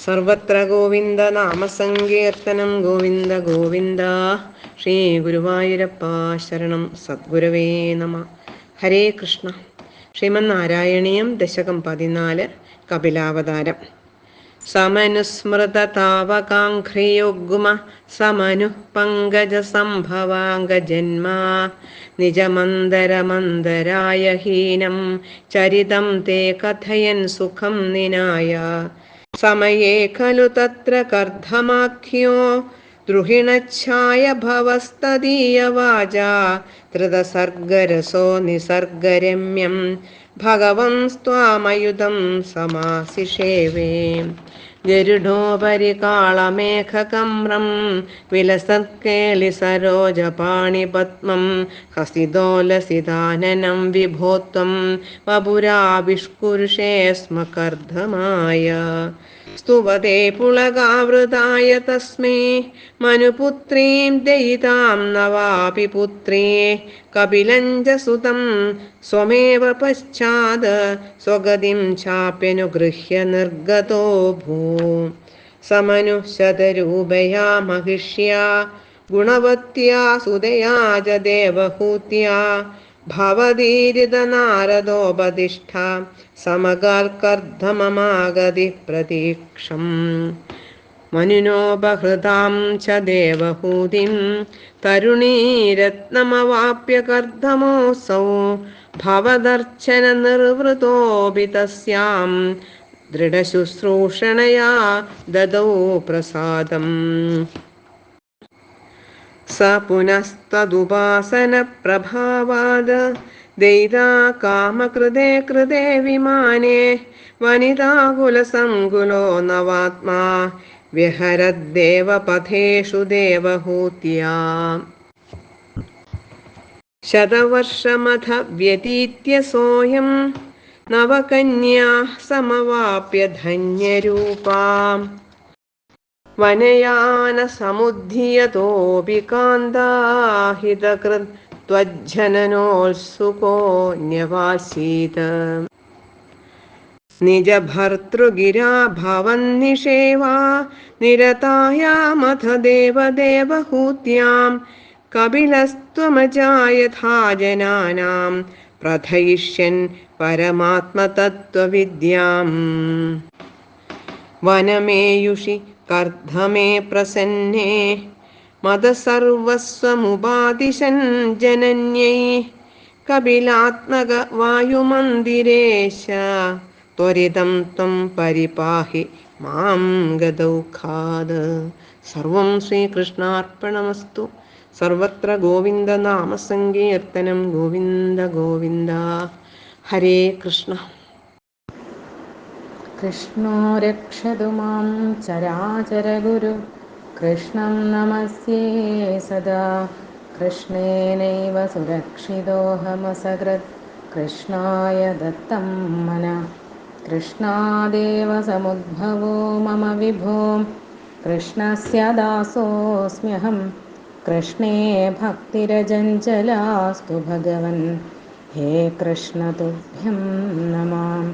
സർവത്ര ഗോവിന്ദ നാമസങ്കീർത്തനം ഗോവിന്ദ ഗോവിന്ദ. ശ്രീ ഗുരുവായൂരപ്പ ശരണം. സദ്ഗുരവേ നമ. ഹരേ കൃഷ്ണ. ശ്രീമന്നാരായണീയം ദശകം 14 കപിലാവതാരം. സമനുസ്മൃത താവകാംഘ്രിയുഗ്മ സമനു പങ്കജ സംഭവാംഗജന്മാ നിജമന്ദരമന്ദരായ ഹീനം ചരിതം തേ കഥയൻ സുഖം നിനായ. സമയേ ഖലു തത്ര കർദ്ധമാഖ്യോ ദ്രുഹിണച്ഛായ ഭവസ്തദീയവാചാ ധൃതസർഗരസോ നിസർഗരമ്യം ഭഗവംസ്ത്വാമയുധം സമാസിഷേവേ. ഗരുഡോപരി കാളമേഘകമ്രം വിലസത്കേളി സരോജപാണിപത്മം ഹസിതോലസിതാനനം വിഭോത്വം വപുരാവിഷ്കുരുഷേ സ്മ കർദ്ധമായ. സ്തുവതേ പുളകാവൃതായ തസ്മൈ മനുപുത്രീം ദയിതാം നവാപി പുത്രീ കപിലഞ്ച സുതം സ്വമേവ പശ്ചാത് സ്വഗതിം ചാപ്യനുഗൃഹ്യ നിർഗതോ ഭൂ. സമനു ശതരൂപയാ മഹിഷ്യാ ഗുണവത്യാ സുതയാ ച ദേവഹൂത്യാ ഭവദീരിത നാരദോപതിഷ്ഠ സമകാൽക്കർദ്ധമമാഗതി പ്രതീക്ഷം. മനുനോപഹൃതാം ച ദേവഹൂതിം തരുണീരത്നമവാപ്യ കർദ്ധമോऽസൗ ഭവദർച്ചന നിർവൃതോപി തസ്യാം ദൃഢശുശ്രൂഷണയാ ദദൗ പ്രസാദം. സ പുനസ്തദുപാസന പ്രഭാവാദ് ദൈതാ കാമകൃതേ കൃതേ വിമാനേ വനിതാകുലസംകുലോ നവാത്മാ വ്യഹരദ്ദേവപഥേഷു ദേവഹൂത്യാ. ശതവർഷമഥ വ്യതീത്യ സോയം നവകന്യാഃ സമവാപ്യ ധന്യരൂപാ വനയാന സമുദ്ധിയതോപി കാന്താഹിതകൃത് ത്വജ്ജനനോത്സുകോ ന്യവാസീത്. നിജഭർതൃഗിരാ ഭവന്നിഷേവാ നിരതായാമഥ ദേവദേവഹൂത്യാം കപിലസ്ത്വമജായഥാ ജനാനാം പ്രഥയിഷ്യൻ പരമാത്മതത്വവിദ്യാം. വനമേയുഷി കർദ്ധമേ പ്രസന്നേ മദസർവസ്വമുപാദിശൻ ജനന്യൈ കപിലാത്മക വായുമന്ദിരേശ ത്വരിതം ത്വം പരിപാഹി മാം ഗദൗഖാത്. സർവം ശ്രീകൃഷ്ണാർപ്പണമസ്തു. സർവത്ര ഗോവിന്ദ നാമസങ്കീർത്തനം ഗോവിന്ദ ഗോവിന്ദ. ഹരേ കൃഷ്ണ. കൃഷ്ണോ രക്ഷതു മാം ചരാചരഗുരു കൃഷ്ണം നമസ്യേ സദാ. കൃഷ്ണേനൈവ സുരക്ഷിതോഹമസകൃത് കൃഷ്ണായ ദത്തം മന. കൃഷ്ണാദേവ സമുദ്ഭവോ മമ വിഭോ കൃഷ്ണസ്യ ദാസോऽസ്മ്യഹം. കൃഷ്ണേ ഭക്തിരജഞ്ചലാസ്തു ഭഗവൻ. ഹേ കൃഷ്ണ തുഭ്യം നമാം.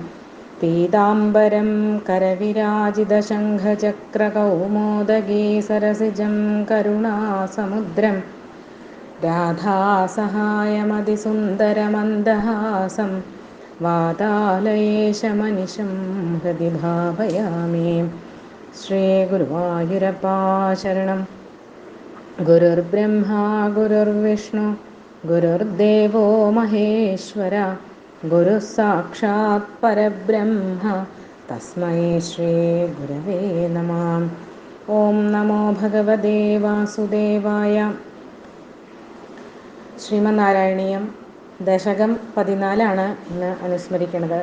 പീതാംബരം കരവിരാജിതശംഖചക്രകൗമോദഗീ സരസിജം കരുണാസമുദ്രം രാധാസഹായമതിസുന്ദരമന്ദഹാസം വാതാലയേശമനിശം ഹൃദി ഭാവയാമി. ശ്രീഗുരുവായൂരപ്പാ ശരണം. ഗുരുർബ്രഹ്മ ഗുരുർവിഷ്ണു ഗുരുർദേവോ മഹേശ്വര ഗുരു സാക്ഷാത് പരബ്രഹ്മ തസ്മൈ ശ്രീ ഗുരവേ നമഃ. ഓം നമോ ഭഗവതേ വാസുദേവായ. ശ്രീമന്നാരായണീയം ദശകം 14 ഇന്ന് അനുസ്മരിക്കുന്നത്.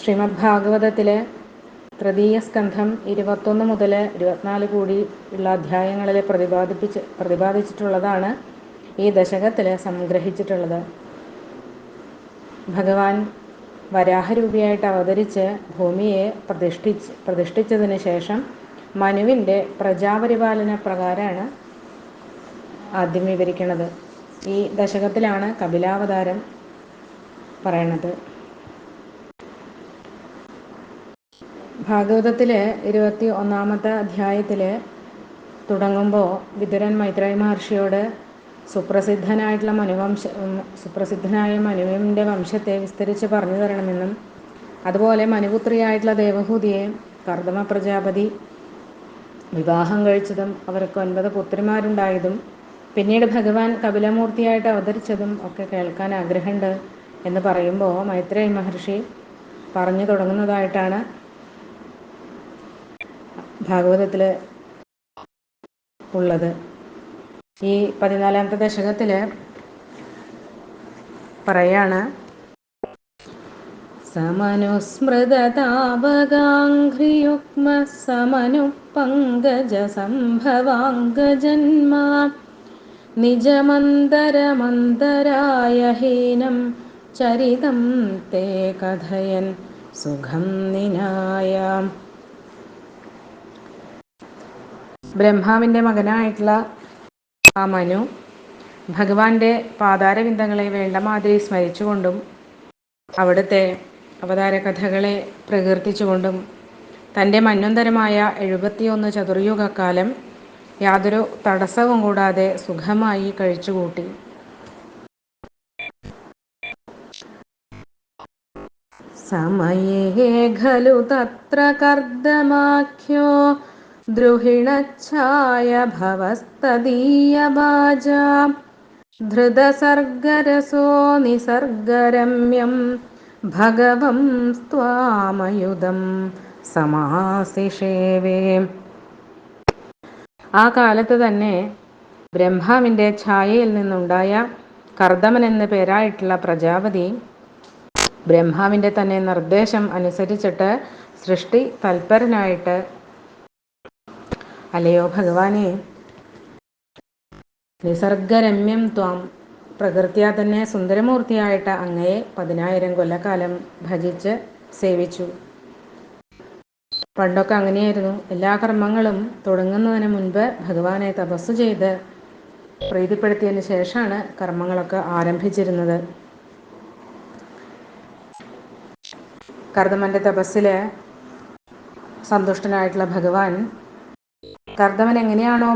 ശ്രീമദ് ഭാഗവതത്തിലെ തൃതീയ സ്കന്ധം 21 മുതൽ 24 കൂടി ഉള്ള അധ്യായങ്ങളിൽ പ്രതിപാദിച്ചിട്ടുള്ളതാണ് ഈ ദശകത്തിൽ സംഗ്രഹിച്ചിട്ടുള്ളത്. ഭഗവാൻ വരാഹരൂപിയായിട്ട് അവതരിച്ച് ഭൂമിയെ പ്രതിഷ്ഠിച്ചതിന് ശേഷം മനുവിൻ്റെ പ്രജാപരിപാലന പ്രകാരമാണ് ആദ്യം വിവരിക്കുന്നത്. ഈ ദശകത്തിലാണ് കപിലാവതാരം പറയണത്. ഭാഗവതത്തിൽ 21-ാമത്തെ അധ്യായത്തിൽ തുടങ്ങുമ്പോൾ വിതുരൻ മൈത്രേയ മഹർഷിയോട് സുപ്രസിദ്ധനായ മനുവിൻ്റെ വംശത്തെ വിസ്തരിച്ച് പറഞ്ഞു തരണമെന്നും അതുപോലെ മനുപുത്രിയായിട്ടുള്ള ദേവഹൂതിയെ കർദമ പ്രജാപതി വിവാഹം കഴിച്ചതും അവർക്ക് 9 പുത്രിമാരുണ്ടായതും പിന്നീട് ഭഗവാൻ കപിലമൂർത്തിയായിട്ട് അവതരിച്ചതും ഒക്കെ കേൾക്കാൻ ആഗ്രഹമുണ്ട് എന്ന് പറയുമ്പോൾ മൈത്രേയ മഹർഷി പറഞ്ഞു തുടങ്ങുന്നതായിട്ടാണ് ഭാഗവതത്തിൽ ഉള്ളത്. ഈ 14-ാമത്തെ ദശകത്തിൽ പറയാണ്, സമനുസ്മൃതതാവകാംഘ്രിയുഗ്മ സമനുപങ്കജസംഭവാംഗജന്മാ നിജമന്തരമന്തരായ ഹീനം ചരിതം തേ കഥയൻ സുഖം നിനായാം. ബ്രഹ്മാവിൻ്റെ മകനായിട്ടുള്ള ആ മനു ഭഗവാന്റെ പാതാരവിന്ദങ്ങളെ വേണ്ടമാതിരി സ്മരിച്ചുകൊണ്ടും അവിടുത്തെ അവതാര കഥകളെ പ്രകീർത്തിച്ചുകൊണ്ടും തൻ്റെ മന്വന്തരമായ 71 ചതുർയുഗക്കാലം യാതൊരു തടസ്സവും കൂടാതെ സുഖമായി കഴിച്ചുകൂട്ടി. സമയേ ഖലു തത്ര കർദമാഖ്യോ ദ്രുഹിണച്ഛായ ഭവസ്തദീയഭാജാ ധൃതസർഗരസോ നിസർഗരമ്യം ഭഗവം സ്ത്വാമയുധം സമാസിഷേവേ. ആ കാലത്ത് തന്നെ ബ്രഹ്മാവിൻ്റെ ഛായയിൽ നിന്നുണ്ടായ കർദമൻ എന്ന പേരായിട്ടുള്ള പ്രജാപതി ബ്രഹ്മാവിൻ്റെ തന്നെ നിർദ്ദേശം അനുസരിച്ചിട്ട് സൃഷ്ടി തൽപരനായിട്ട്, അല്ലയോ ഭഗവാനെ, നിസർഗരമ്യം ത്വാം, പ്രകൃത്യാ തന്നെ സുന്ദരമൂർത്തിയായിട്ട് അങ്ങയെ 10,000 കൊല്ലക്കാലം ഭജിച്ച് സേവിച്ചു. പണ്ടൊക്കെ അങ്ങനെയായിരുന്നു. എല്ലാ കർമ്മങ്ങളും തുടങ്ങുന്നതിന് മുൻപ് ഭഗവാനെ തപസ് ചെയ്ത് പ്രീതിപ്പെടുത്തിയതിന് ശേഷമാണ് കർമ്മങ്ങളൊക്കെ ആരംഭിച്ചിരുന്നത്. കർദമൻ്റെ തപസ്സിൽ സന്തുഷ്ടനായിട്ടുള്ള ഭഗവാൻ കർദമൻ എങ്ങനെയാണോ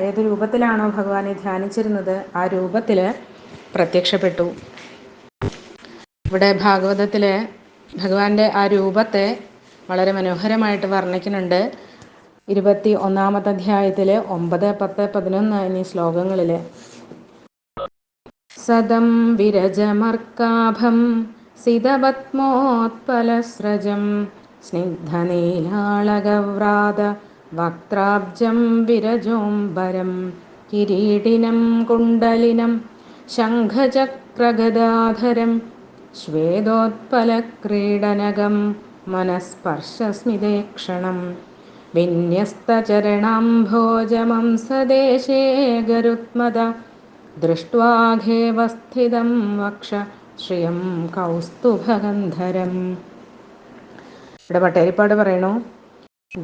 ഏത് രൂപത്തിലാണോ ഭഗവാനെ ധ്യാനിച്ചിരുന്നത് ആ രൂപത്തിൽ പ്രത്യക്ഷപ്പെട്ടു. ഇവിടെ ഭാഗവതത്തിൽ ഭഗവാന്റെ ആ രൂപത്തെ വളരെ മനോഹരമായിട്ട് വർണ്ണിക്കുന്നുണ്ട്. 21-ാമത്തെ അധ്യായത്തിൽ 9, 10, 11 എന്നീ ശ്ലോകങ്ങളിൽ സദം വിരജമർക്കാഭം സിതപത്മോത്പലസ്രജം സ്നിഗ്ധനീലാളകവ്രാത വക്ത്രാബ്ജം വിരജോംബരം കിരീടിനം കുണ്ടലിനം ശംഖചക്രഗദാധരം ശ്വേതോത്പലക്രീഡനകം മനസ്പർശസ്മിതേക്ഷണം വിന്യസ്തചരണാംഭോജമംസദേശേ ഗരുത്മത ദൃഷ്ട്വാഘേവസ്ഥിതം വക്ഷ ശ്രിയം കൗസ്തുഭഗന്ധരം. ഇവിടെ പട്ടേരിപ്പാട് പറയണു,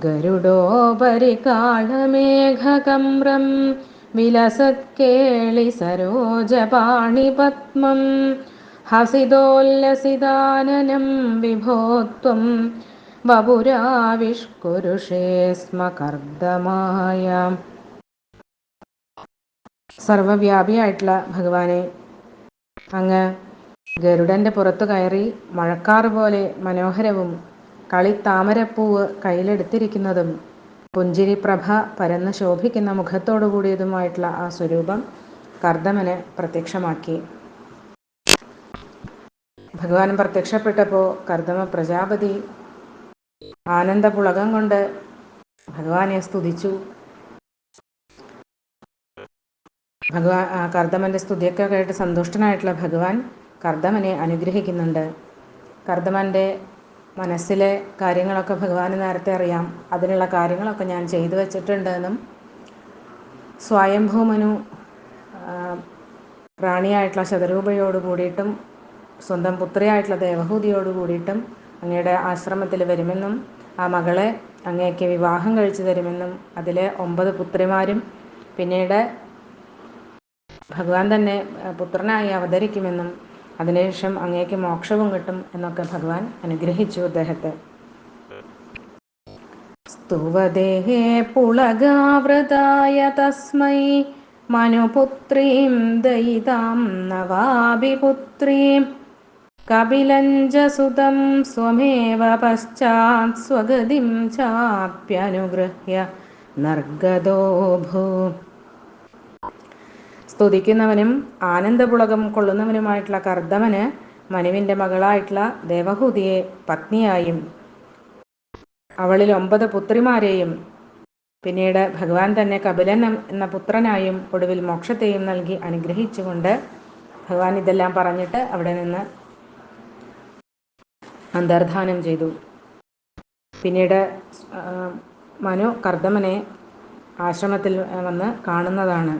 ഗരുഡോപരികാളമേഘകമ്രം വിലസത്കേളി സരോജപാണിപത്മം ഹസിതോല്ലസിതാനനം വിഭോത്വം വപുരാവിഷ്കുരുഷേ സ്മ കർദമായ. സർവവ്യാപിയായിട്ടുള്ള ഭഗവാനെ, അങ്ങ് ഗരുഡൻ്റെ പുറത്തു കയറി മഴക്കാറ് പോലെ മനോഹരവും കളിത്താമരപ്പൂവ് കയ്യിലെടുത്തിരിക്കുന്നതും പുഞ്ചിരിപ്രഭ പരന്ന് ശോഭിക്കുന്ന മുഖത്തോടു കൂടിയതുമായിട്ടുള്ള ആ സ്വരൂപം കർദമന് പ്രത്യക്ഷമാക്കി. ഭഗവാൻ പ്രത്യക്ഷപ്പെട്ടപ്പോൾ കർദമ പ്രജാപതി ആനന്ദപുളകം കൊണ്ട് ഭഗവാനെ സ്തുതിച്ചു. കർദമൻ്റെ സ്തുതിയൊക്കെ കേട്ട് സന്തുഷ്ടനായിട്ടുള്ള ഭഗവാൻ കർദമനെ അനുഗ്രഹിക്കുന്നുണ്ട്. കർദമൻ്റെ മനസ്സിലെ കാര്യങ്ങളൊക്കെ ഭഗവാന് നേരത്തെ അറിയാം. അതിനുള്ള കാര്യങ്ങളൊക്കെ ഞാൻ ചെയ്തു വച്ചിട്ടുണ്ടെന്നും സ്വയംഭൂമനു റാണിയായിട്ടുള്ള ശതരൂപയോട് കൂടിയിട്ടും സ്വന്തം പുത്രിയായിട്ടുള്ള ദേവഹൂതിയോട് കൂടിയിട്ടും അങ്ങയുടെ ആശ്രമത്തിൽ വരുമെന്നും ആ മകളെ അങ്ങേക്ക് വിവാഹം കഴിച്ചു തരുമെന്നും അതിൽ 9 പുത്രിമാരും പിന്നീട് ഭഗവാൻ തന്നെ പുത്രനായി അവതരിക്കുമെന്നും അതിനുശേഷം അങ്ങേക്ക് മോക്ഷവും കിട്ടും എന്നൊക്കെ ഭഗവാൻ അനുഗ്രഹിച്ചു അദ്ദേഹത്തെ. സ്തുവദേഹേ പുളകാവൃതായ തസ്മൈ മനുപുത്രീം ദയിതാം നവാഭിപുത്രീം കപിലഞ്ജസുതം സ്വമേവ പശ്ചാത് സ്വഗതിം ചാപ്യനുഗൃഹ്യ നർഗദോഭൂ. സ്തുതിക്കുന്നവനും ആനന്ദപുളകം കൊള്ളുന്നവനുമായിട്ടുള്ള കർദമന് മനുവിൻ്റെ മകളായിട്ടുള്ള ദേവഹൂതിയെ പത്നിയായും അവളിൽ 9 പുത്രിമാരെയും പിന്നീട് ഭഗവാൻ തന്നെ കപിലൻ എന്ന പുത്രനായും ഒടുവിൽ മോക്ഷത്തെയും നൽകി അനുഗ്രഹിച്ചുകൊണ്ട് ഭഗവാൻ ഇതെല്ലാം പറഞ്ഞിട്ട് അവിടെ നിന്ന് അന്തർധാനം ചെയ്തു. പിന്നീട് മനു കർദമനെ ആശ്രമത്തിൽ വന്ന് കാണുന്നതാണ്.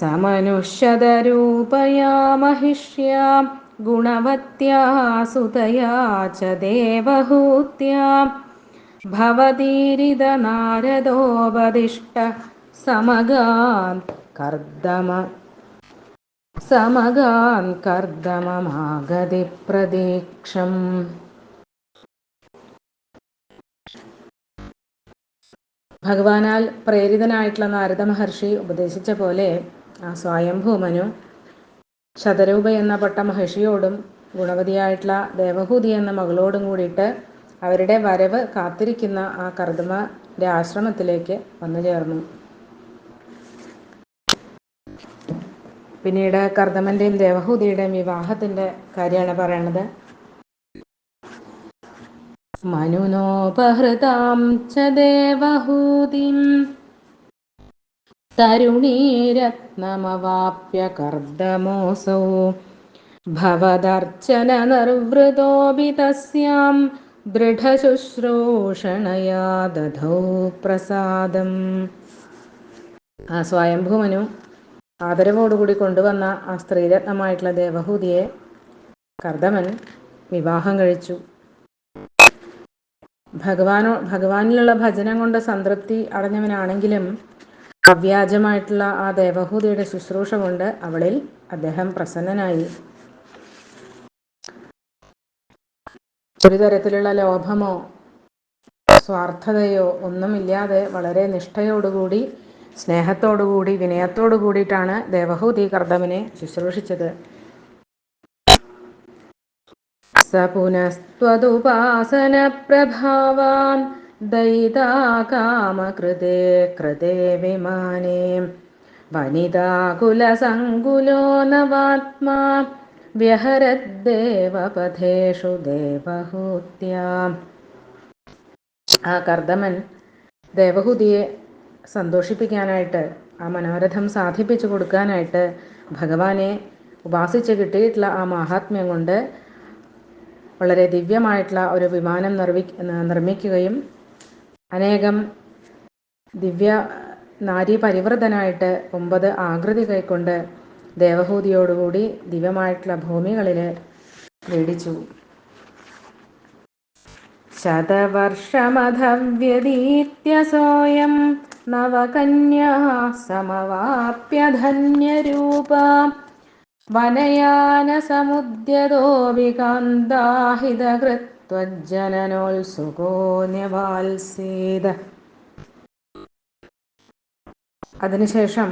സമനുഷ്യതരൂപയാ മഹിഷ്യാ ഗുണവത്യാ സുതയാ ച ദേവഹൂത്യാ ഭവതീരിത നാരദോപദിഷ്ട സമഗാൻ കർദമമാഗതി പ്രതീക്ഷം. ഭഗവാനാൽ പ്രേരിതനായിട്ടുള്ള നാരദ മഹർഷി ഉപദേശിച്ച പോലെ ആ സ്വയംഭൂമനു ശതരൂപ എന്ന പട്ട മഹർഷിയോടും ഗുണവതിയായിട്ടുള്ള ദേവഹൂതി എന്ന മകളോടും കൂടിയിട്ട് അവരുടെ വരവ് കാത്തിരിക്കുന്ന ആ കർദമന്റെ ആശ്രമത്തിലേക്ക് വന്നു ചേർന്നു. പിന്നീട് കർദമന്റെയും ദേവഹൂതിയുടെയും വിവാഹത്തിന്റെ കാര്യമാണ് പറയണത്. മനുനോപഹൃതാം ച ദേവഹൂതിം തരുണീരത്നമവാപ്യ കർദമോസൗ ഭവദർച്ചന നിർവൃതോപി തസ്യാം ദൃഢശുശ്രൂഷണയാ ദധൗ പ്രസാദം. ആ സ്വയംഭൂമനു ആദരവോടുകൂടി കൊണ്ടുവന്ന ആ സ്ത്രീരത്നമായിട്ടുള്ള ദേവഹൂതിയെ കർദമൻ വിവാഹം കഴിച്ചു. ഭഗവാനിലുള്ള ഭജനം കൊണ്ട് സംതൃപ്തി അടഞ്ഞവനാണെങ്കിലും അവ്യാജമായിട്ടുള്ള ആ ദേവഹൂതിയുടെ ശുശ്രൂഷ കൊണ്ട് അവളിൽ അദ്ദേഹം പ്രസന്നനായി. ഒരു തരത്തിലുള്ള ലോഭമോ സ്വാർത്ഥതയോ ഒന്നുമില്ലാതെ വളരെ നിഷ്ഠയോടുകൂടി സ്നേഹത്തോടുകൂടി വിനയത്തോടു കൂടിയിട്ടാണ് ദേവഹൂതി കർദമനെ ശുശ്രൂഷിച്ചത്. സ പുനസ്ത്വതുപാസന പ്രഭാവാൻ ദയിതാ കാമകൃതേ കൃതേ വിമാനേ വനിതാകുലസങ്കുലോ നവാത്മാ വ്യഹരദ്ദേവപഥേഷു ദേവഹൂത്യാ. ആ കർദമൻ ദേവഹൂതിയെ സന്തോഷിപ്പിക്കാനായിട്ട്, ആ മനോരഥം സാധിപ്പിച്ചു കൊടുക്കാനായിട്ട് ഭഗവാനെ ഉപാസിച്ച് കിട്ടിയിട്ടുള്ള ആ മാഹാത്മ്യം കൊണ്ട് വളരെ ദിവ്യമായിട്ടുള്ള ഒരു വിമാനം നിർമ്മിക്കുകയും അനേകം ദിവ്യ നാരീ പരിവൃതനായിട്ട് 9 ആകൃതി കൈക്കൊണ്ട് ദേവഹൂതിയോടുകൂടി ദിവ്യമായിട്ടുള്ള ഭൂമികളിൽ വേടിച്ചു. ശതവർഷമധവ്യതീത്യ സോയം നവകന്യാ സമവാപ്യ ധന്യരൂപ വനയാന സമുദ്യതോ വികാന്താഹിതകൃത്വജ്ജനനോത്സുകോ ന്യവാത്സീത. അതിനുശേഷം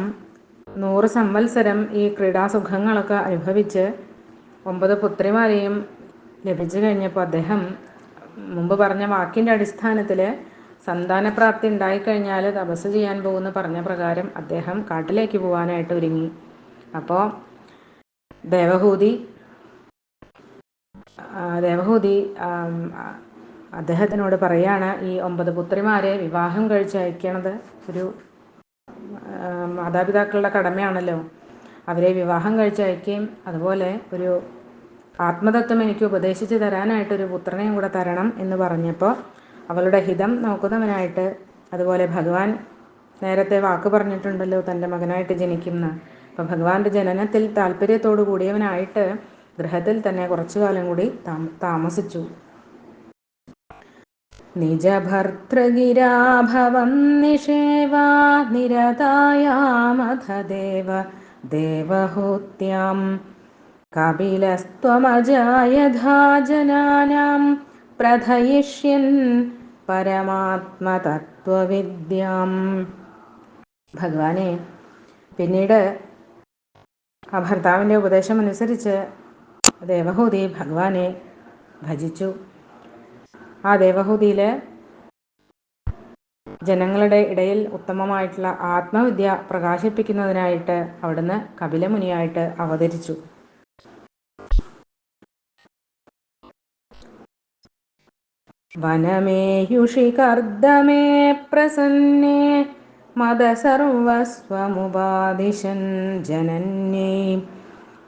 100 സംവത്സരം ഈ ക്രീഡാസുഖങ്ങളൊക്കെ അനുഭവിച്ച് 9 പുത്രിമാരെയും ലഭിച്ചു കഴിഞ്ഞപ്പോൾ അദ്ദേഹം മുമ്പ് പറഞ്ഞ വാക്കിൻ്റെ അടിസ്ഥാനത്തിൽ സന്താനപ്രാപ്തി ഉണ്ടായിക്കഴിഞ്ഞാൽ തപസ് ചെയ്യാൻ പോകുന്ന പറഞ്ഞ പ്രകാരം അദ്ദേഹം കാട്ടിലേക്ക് പോകാനായിട്ട് ഒരുങ്ങി. അപ്പോൾ ദേവഹൂതി അദ്ദേഹത്തിനോട് പറയാണ്, ഈ 9 പുത്രിമാരെ വിവാഹം കഴിച്ച് അയക്കണത് ഒരു മാതാപിതാക്കളുടെ കടമയാണല്ലോ. അവരെ വിവാഹം കഴിച്ച് അയക്കുകയും അതുപോലെ ഒരു ആത്മതത്വം എനിക്ക് ഉപദേശിച്ച് തരാനായിട്ടൊരു പുത്രനെയും കൂടെ തരണം എന്ന് പറഞ്ഞപ്പോൾ അവളുടെ ഹിതം നോക്കുന്നവനായിട്ട്, അതുപോലെ ഭഗവാൻ നേരത്തെ വാക്ക് പറഞ്ഞിട്ടുണ്ടല്ലോ തൻ്റെ മകനായിട്ട് ജനിക്കുന്ന, അപ്പോൾ ഭഗവാന്റെ ജനനത്തിൽ താല്പര്യത്തോടു കൂടിയവനായിട്ട് ഗൃഹത്തിൽ തന്നെ കുറച്ചു കാലം കൂടി താമസിച്ചു. നിജഭർതൃഗിരാഭവം നിഷേവാ നിരതായാമഥ ദേവഹൂത്യാം കപിലസ്ത്വമജായധാ ജനാനാം പ്രഥയിഷ്യൻ പരമാത്മതത്വവിദ്യാം. ഭഗവാനെ പിന്നീട് ആ ഭർത്താവിൻ്റെ ഉപദേശമനുസരിച്ച് ദേവഹൂതി ഭഗവാനെ ഭജിച്ചു. ആ ദേവഹൂതിയിൽ ജനങ്ങളുടെ ഇടയിൽ ഉത്തമമായിട്ടുള്ള ആത്മവിദ്യ പ്രകാശിപ്പിക്കുന്നതിനായിട്ട് അവിടുന്ന് കപിലമുനിയായിട്ട് അവതരിച്ചു. വനമേയുഷി കർദ്ദമേ പ്രസന്നേ മദസർവസ്വമുപാദിശൻ ജനന്യേ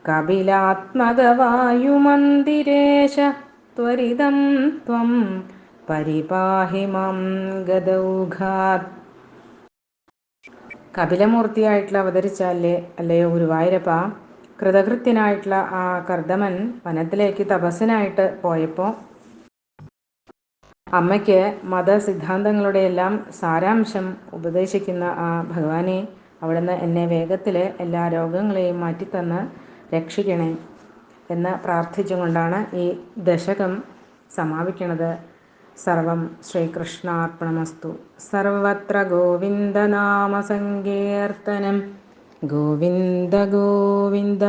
കപിലാത്മകവായുമന്ദിരേശ ത്വരിതം ത്വം പരിപാഹി മാം ഗദൗഘാത്. കപിലമൂർത്തിയായിട്ടുള്ള അവതരിച്ചാലേ അല്ലയോ ഗുരുവായൂരപ്പ, കൃതകൃത്യനായിട്ടുള്ള ആ കർദമൻ വനത്തിലേക്ക് തപസ്സിനായിട്ട് പോയപ്പോൾ അമ്മയ്ക്ക് മതസിദ്ധാന്തങ്ങളുടെ എല്ലാം സാരാംശം ഉപദേശിക്കുന്ന ആ ഭഗവാനെ, അവിടുന്ന് എന്നെ വേഗത്തിൽ എല്ലാ രോഗങ്ങളെയും മാറ്റിത്തന്ന് രക്ഷിക്കണേ എന്ന് പ്രാർത്ഥിച്ചുകൊണ്ടാണ് ഈ ദശകം സമാപിക്കുന്നത്. സർവം ശ്രീകൃഷ്ണാർപ്പണമസ്തു. സർവത്ര ഗോവിന്ദനാമസങ്കീർത്തനം. ഗോവിന്ദ ഗോവിന്ദ.